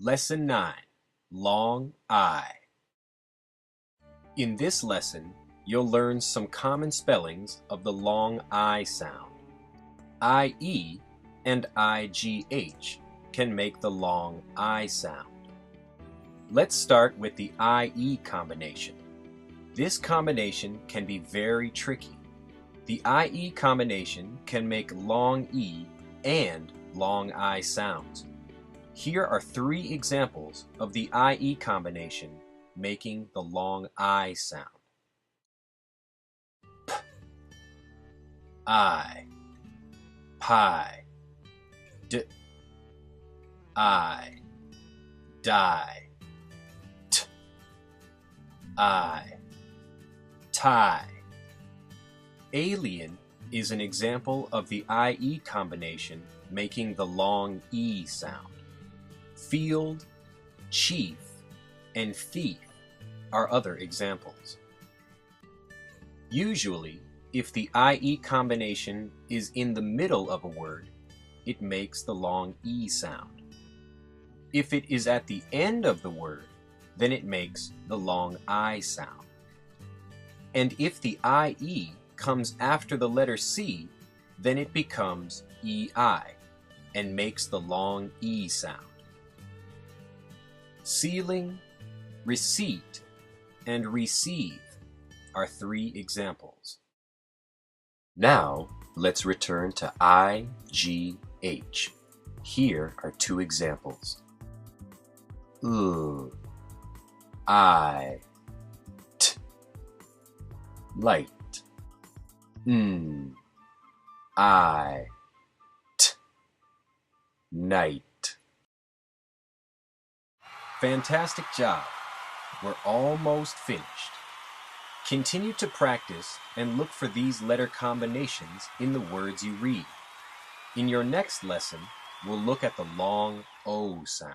Lesson 9, Long I. In this lesson, you'll learn some common spellings of the long I sound. IE and IGH can make the long I sound. Let's start with the IE combination. This combination can be very tricky. The IE combination can make long E and long I sounds. Here are 3 examples of the IE combination making the long I sound. P, I, pie, d, I, die, t, I, tie. Alien is an example of the IE combination making the long E sound. Field, chief, and thief are other examples. Usually, if the IE combination is in the middle of a word, it makes the long E sound. If it is at the end of the word, then it makes the long I sound. And if the IE comes after the letter C, then it becomes EI and makes the long E sound. Ceiling, receipt, and receive are 3 examples. Now, let's return to IGH. Here are 2 examples. I, t, light. I, t, night. Fantastic job! We're almost finished. Continue to practice and look for these letter combinations in the words you read. In your next lesson, we'll look at the long O sound.